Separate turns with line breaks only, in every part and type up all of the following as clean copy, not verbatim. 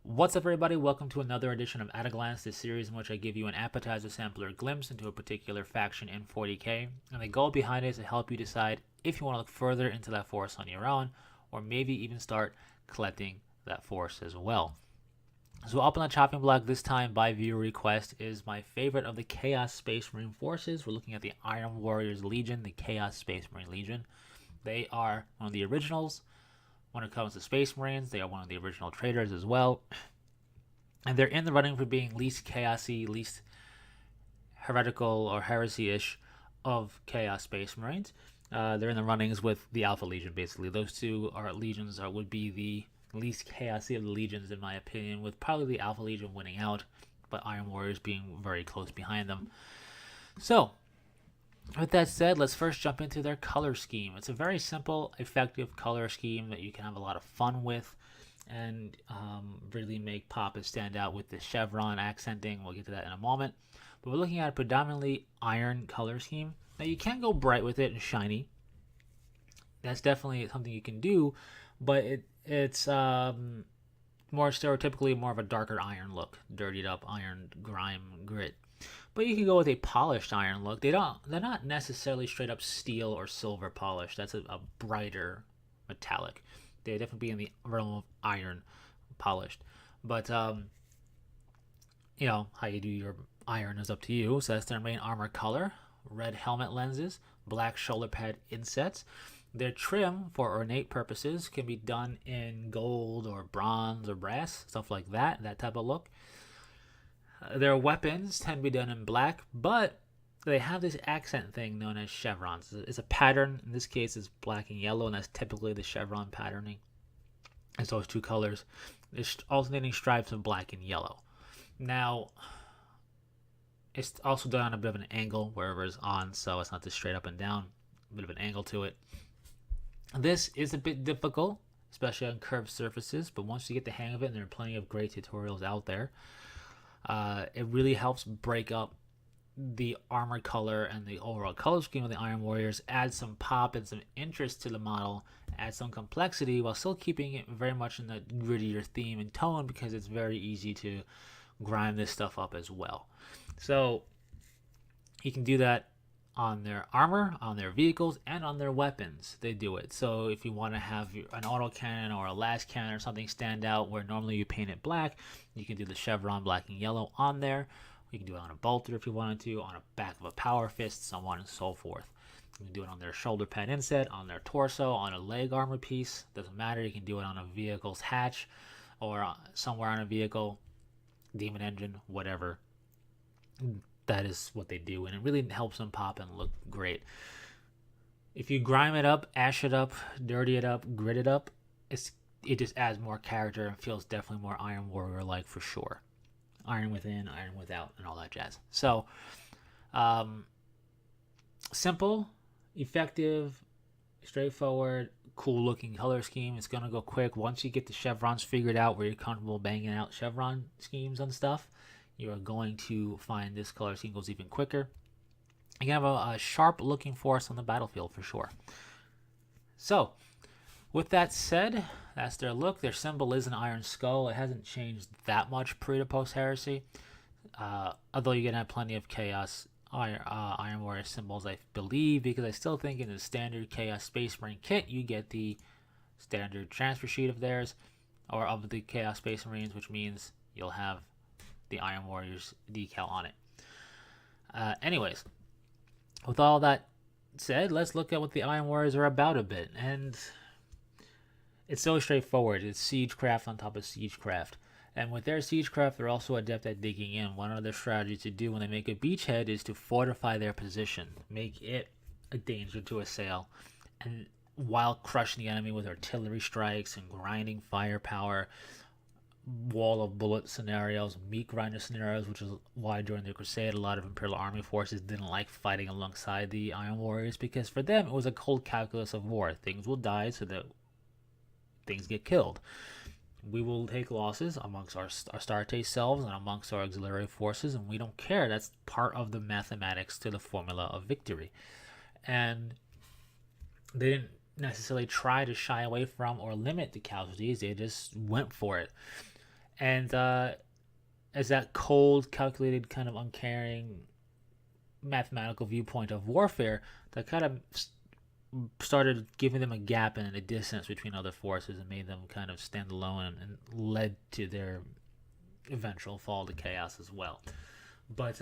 What's up, everybody? Welcome to another edition of At a Glance, this series in which I give you an appetizer sampler glimpse into a particular faction in 40k, and the goal behind it is to help you decide if you want to look further into that force on your own, or maybe even start collecting that force as well. So up on the chopping block this time by viewer request is my favorite of the Chaos Space Marine forces. We're looking at the Iron Warriors Legion, the Chaos Space Marine Legion. They are one of the originals. When it comes to Space Marines, they are one of the original traders as well. And they're in the running for being least chaosy, least heretical or heresy-ish of Chaos Space Marines. They're in the runnings with the Alpha Legion, basically. Those two are legions would be the least chaosy of the legions, in my opinion, with probably the Alpha Legion winning out, but Iron Warriors being very close behind them. So, with that said, let's first jump into their color scheme. It's a very simple, effective color scheme that you can have a lot of fun with and really make pop and stand out with the chevron accenting. We'll get to that in a moment. But we're looking at a predominantly iron color scheme. Now, you can go bright with it and shiny. That's definitely something you can do, but it's more stereotypically more of a darker iron look, dirtied up iron, grime, grit. But you can go with a polished iron look. They're not necessarily straight up steel or silver polished. That's a brighter metallic. They definitely be in the realm of iron polished. But how you do your iron is up to you. So that's their main armor color. Red helmet lenses, black shoulder pad insets. Their trim for ornate purposes can be done in gold or bronze or brass, stuff like that type of look. Their weapons tend to be done in black, but they have this accent thing known as chevrons. It's a pattern. In this case, it's black and yellow, and that's typically the chevron patterning. It's those two colors. There's alternating stripes of black and yellow. Now, it's also done on a bit of an angle wherever it's on, so it's not just straight up and down. A bit of an angle to it. This is a bit difficult, especially on curved surfaces, but once you get the hang of it, and there are plenty of great tutorials out there, it really helps break up the armor color and the overall color scheme of the Iron Warriors, add some pop and some interest to the model, add some complexity while still keeping it very much in the grittier theme and tone, because it's very easy to grime this stuff up as well. So you can do that on their armor, on their vehicles, and on their weapons. They do it. So if you want to have an autocannon or a las cannon or something stand out where normally you paint it black, you can do the chevron black and yellow on there. You can do it on a bolter if you wanted to, on a back of a power fist, so on and so forth. You can do it on their shoulder pad inset, on their torso, on a leg armor piece. Doesn't matter. You can do it on a vehicle's hatch or somewhere on a vehicle, demon engine, whatever. That is what they do, and it really helps them pop and look great. If you grime it up, ash it up, dirty it up, grit it up, it just adds more character and feels definitely more Iron Warrior-like for sure. Iron within, iron without, and all that jazz. So, simple, effective, straightforward, cool-looking color scheme. It's going to go quick. Once you get the chevrons figured out where you're comfortable banging out chevron schemes and stuff, you are going to find this color scheme goes even quicker. You can have a sharp looking force on the battlefield for sure. So, with that said, that's their look. Their symbol is an iron skull. It hasn't changed that much pre to post heresy. Although you're going to have plenty of chaos Iron Warrior symbols, I believe, because I still think in the standard Chaos Space Marine kit, you get the standard transfer sheet of theirs, or of the Chaos Space Marines, which means you'll have the Iron Warriors decal on it. Anyways, with all that said, let's look at what the Iron Warriors are about a bit. And it's so straightforward. It's Siegecraft on top of Siegecraft. And with their Siegecraft, they're also adept at digging in. One of their strategies to do when they make a beachhead is to fortify their position, make it a danger to assail, and while crushing the enemy with artillery strikes and grinding firepower, wall of bullet scenarios, meat grinder scenarios, which is why during the Crusade a lot of Imperial Army forces didn't like fighting alongside the Iron Warriors, because for them it was a cold calculus of war. Things will die so that things get killed. We will take losses amongst our Astarte selves and amongst our auxiliary forces, and we don't care. That's part of the mathematics to the formula of victory. And they didn't necessarily try to shy away from or limit the casualties. They just went for it. And as that cold, calculated, kind of uncaring mathematical viewpoint of warfare, that kind of started giving them a gap and a distance between other forces and made them kind of stand alone, and led to their eventual fall to chaos as well. But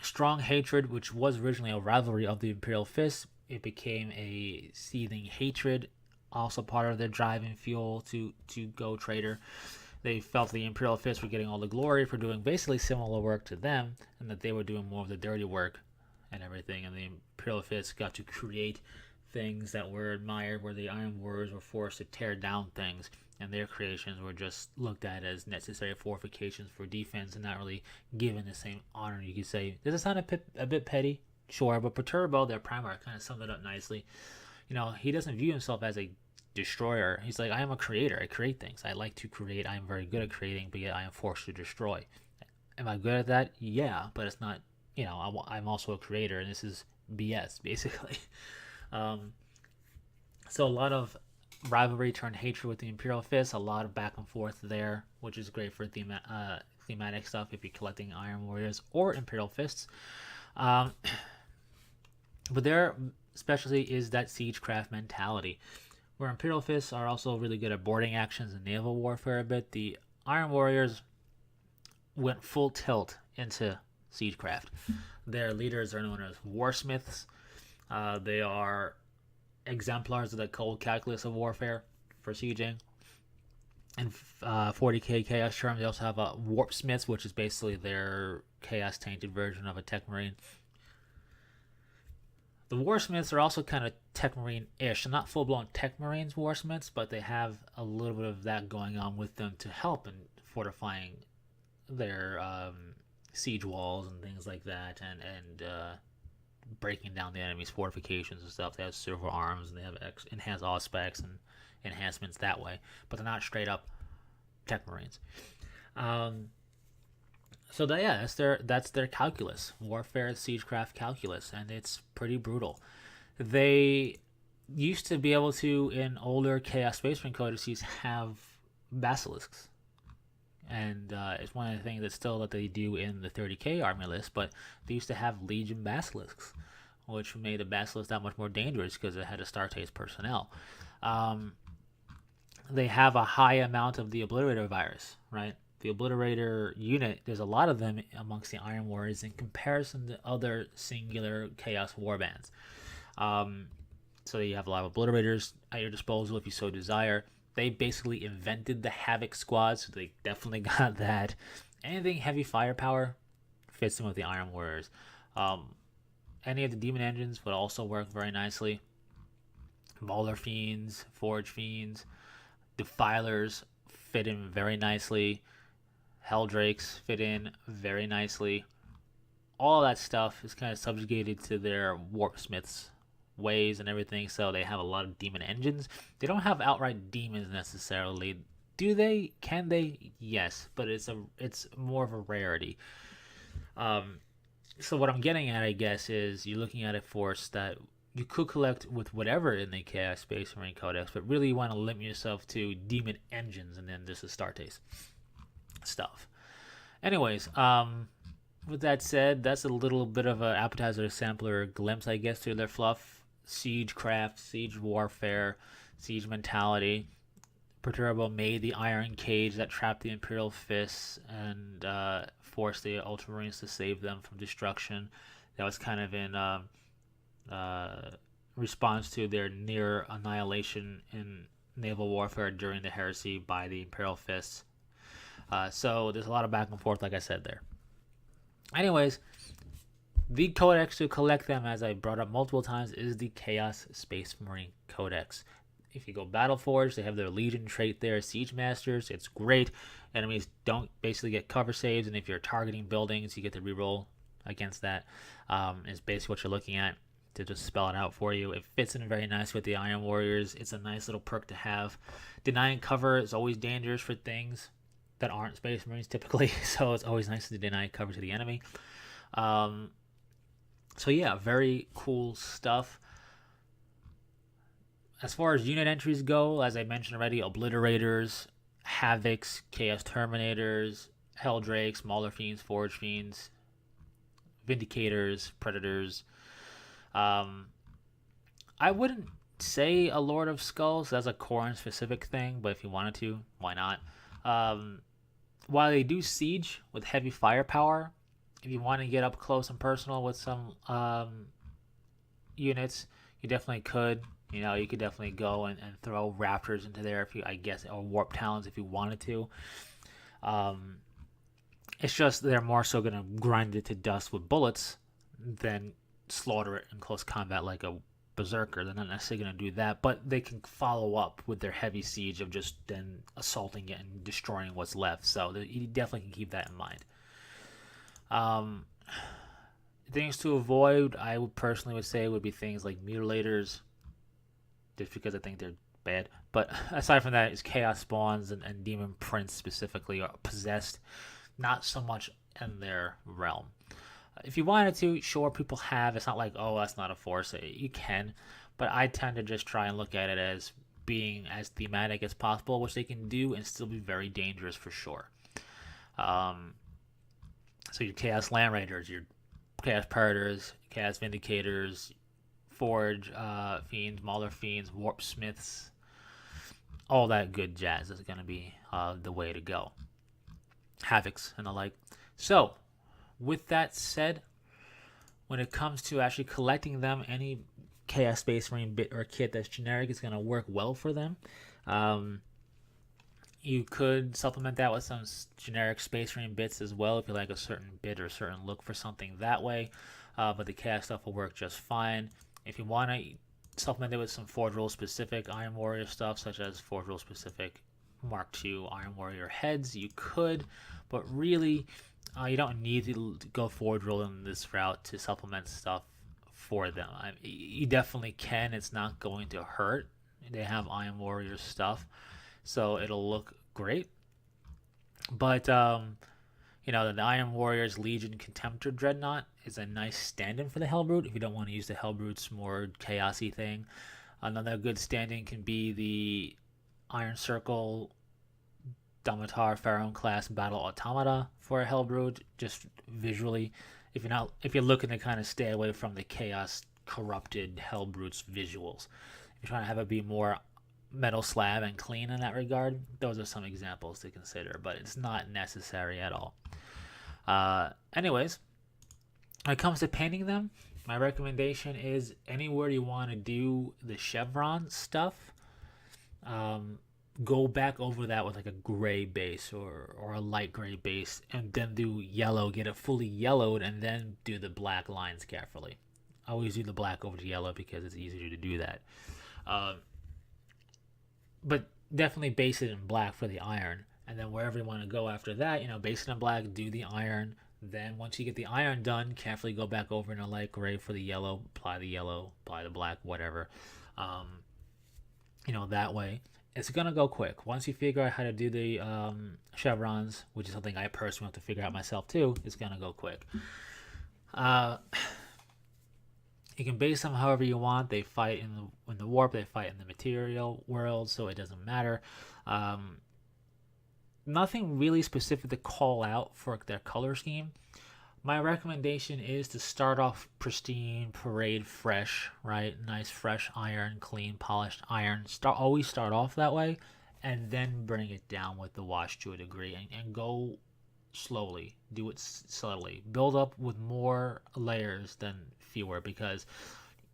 strong hatred, which was originally a rivalry of the Imperial Fist, it became a seething hatred, also part of their driving fuel to go traitor. They felt the Imperial Fist were getting all the glory for doing basically similar work to them, and that they were doing more of the dirty work and everything. And the Imperial Fist got to create things that were admired, where the Iron Warriors were forced to tear down things, and their creations were just looked at as necessary fortifications for defense and not really given the same honor. You could say, does it sound a bit petty? Sure, but Perturbo, their Primarch, kind of summed it up nicely. You know, he doesn't view himself as a destroyer. He's like, I am a creator. I create things. I like to create. I am very good at creating, but yet I am forced to destroy. Am I good at that? Yeah, but it's not, you know, I'm also a creator, and this is BS, basically. So a lot of rivalry turned hatred with the Imperial Fist, a lot of back and forth there, which is great for thematic stuff if you're collecting Iron Warriors or Imperial Fists. But their specialty is that siegecraft mentality, where Imperial Fists are also really good at boarding actions and naval warfare a bit. The Iron Warriors went full tilt into siegecraft. Their leaders are known as warsmiths. They are exemplars of the cold calculus of warfare for sieging. In 40k Chaos terms, they also have warp smiths, which is basically their chaos tainted version of a Tech Marine. The warsmiths are also kind of Tech Marine-ish. They're not full-blown Tech Marines warsmiths, but they have a little bit of that going on with them to help in fortifying their siege walls and things like that, and breaking down the enemy's fortifications and stuff. They have silver arms, and they have enhanced specs and enhancements that way, but they're not straight up Tech Marines. So that's their calculus, warfare siegecraft calculus, and it's pretty brutal. They used to be able to, in older Chaos Space Marine codices, have basilisks, and it's one of the things that they do in the 30k army list. But they used to have Legion basilisks, which made the basilisk that much more dangerous because it had Astartes personnel. They have a high amount of the Obliterator virus, right? The Obliterator unit, there's a lot of them amongst the Iron Warriors in comparison to other singular Chaos warbands. So you have a lot of Obliterators at your disposal if you so desire. They basically invented the Havoc squad, so they definitely got that. Anything heavy firepower fits in with the Iron Warriors. Any of the Demon Engines would also work very nicely. Mauler Fiends, Forge Fiends, Defilers fit in very nicely. Helldrakes fit in very nicely. All that stuff is kind of subjugated to their Warpsmiths ways and everything, so they have a lot of demon engines. They don't have outright demons necessarily. Do they? Can they? Yes, but it's more of a rarity. So what I'm getting at, I guess, is you're looking at a force that you could collect with whatever in the Chaos Space Marine Codex, but really you want to limit yourself to demon engines and then just Astartes stuff. Anyways, with that said, that's a little bit of an appetizer, sampler, glimpse, I guess, to their fluff, siegecraft, siege warfare, siege mentality. Perturbo made the iron cage that trapped the Imperial Fists and forced the Ultramarines to save them from destruction. That was kind of in response to their near annihilation in naval warfare during the Heresy by the Imperial Fists. So there's a lot of back and forth, like I said there. Anyways, the codex to collect them, as I brought up multiple times, is the Chaos Space Marine Codex. If you go Battleforge, they have their Legion trait there, Siege Masters. It's great. Enemies don't basically get cover saves, and if you're targeting buildings, you get to reroll against that. It's basically what you're looking at to just spell it out for you. It fits in very nice with the Iron Warriors. It's a nice little perk to have. Denying cover is always dangerous for things that aren't Space Marines typically, so it's always nice to deny cover to the enemy. So yeah, very cool stuff. As far as unit entries go, as I mentioned already, Obliterators, Havocs, Chaos Terminators, Helldrakes, Mauler Fiends, Forge Fiends, Vindicators, Predators. Um, I wouldn't say a Lord of Skulls. That's a Khorne specific thing, but if you wanted to, why not? Um, while they do siege with heavy firepower, if you want to get up close and personal with some units, you definitely could. You know, you could definitely go and throw Raptors into there if you, I guess, or Warp Talons if you wanted to. Um, it's just they're more so going to grind it to dust with bullets than slaughter it in close combat like a Berserker. They're not necessarily going to do that, but they can follow up with their heavy siege of just then assaulting it and destroying what's left. So you definitely can keep that in mind. Um, things to avoid, I would personally say, would be things like Mutilators, just because I think they're bad. But aside from that, it's Chaos Spawns and Demon Prince specifically are possessed, not so much in their realm. If you wanted to, sure, people have. It's not like, oh, that's not a force. You can, but I tend to just try and look at it as being as thematic as possible, which they can do and still be very dangerous for sure. So your Chaos Land Raiders, your Chaos Predators, Chaos Vindicators, Forge Fiends, Mauler Fiends, Warp Smiths, all that good jazz is going to be the way to go. Havocs and the like. So, with that said, when it comes to actually collecting them, any Chaos Space Marine bit or kit that's generic is going to work well for them. You could supplement that with some generic Space Marine bits as well if you like a certain bit or a certain look for something that way. But the Chaos stuff will work just fine. If you want to supplement it with some Forge World specific Iron Warrior stuff, such as Forge World specific Mark II Iron Warrior heads, you could, but really you don't need to go Forge World in this route to supplement stuff for them. You definitely can. It's not going to hurt. They have Iron Warrior stuff, so it'll look great. But you know, the Iron Warriors Legion Contemptor Dreadnought is a nice stand-in for the Hellbrute if you don't want to use the Hellbrute's more chaosy thing. Another good stand-in can be the Iron Circle Damatar Pharaoh class Battle Automata for a Hellbrute, just visually. If you're looking to kind of stay away from the chaos corrupted Hellbrute's visuals, if you're trying to have it be more metal slab and clean in that regard, those are some examples to consider, but it's not necessary at all. Anyways, when it comes to painting them, my recommendation is anywhere you want to do the chevron stuff, go back over that with like a gray base or a light gray base, and then do yellow, get it fully yellowed, and then do the black lines carefully. I always do the black over the yellow because it's easier to do that. But definitely base it in black for the iron, and then wherever you want to go after that, base it in black, do the iron. Then once you get the iron done, carefully go back over in a light gray for the yellow, apply the black, whatever. That way it's gonna go quick. Once you figure out how to do the chevrons, which is something I personally have to figure out myself too, it's gonna go quick. You can base them however you want. They fight in the warp, they fight in the material world, so it doesn't matter. Nothing really specific to call out for their color scheme. My recommendation is to start off pristine, parade fresh, right? Nice, fresh iron, clean, polished iron. Always start off that way, and then bring it down with the wash to a degree, and go slowly. Do it subtly. Build up with more layers than fewer, because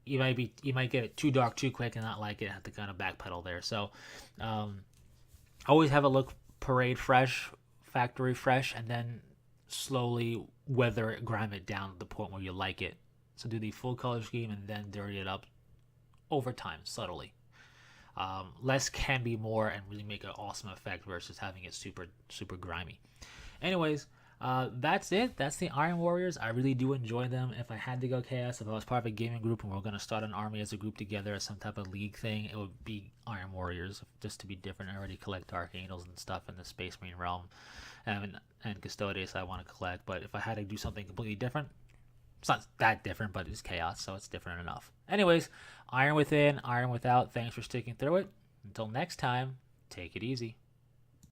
you might get it too dark too quick and not like it. Have to kind of backpedal there. So, always have a look parade fresh, factory fresh, and then slowly weather it, grime it down to the point where you like it. So do the full color scheme and then dirty it up over time, subtly. Less can be more and really make an awesome effect versus having it super, super grimy. Anyways, that's it. That's the Iron Warriors. I really do enjoy them. If I had to go Chaos, if I was part of a gaming group and we're going to start an army as a group together as some type of league thing, it would be Iron Warriors, just to be different. I already collect Dark Angels and stuff in the Space Marine realm, and Custodes I want to collect. But if I had to do something completely different, it's not that different, but it's Chaos, so it's different enough. Anyways, Iron Within, Iron Without, thanks for sticking through it. Until next time, take it easy.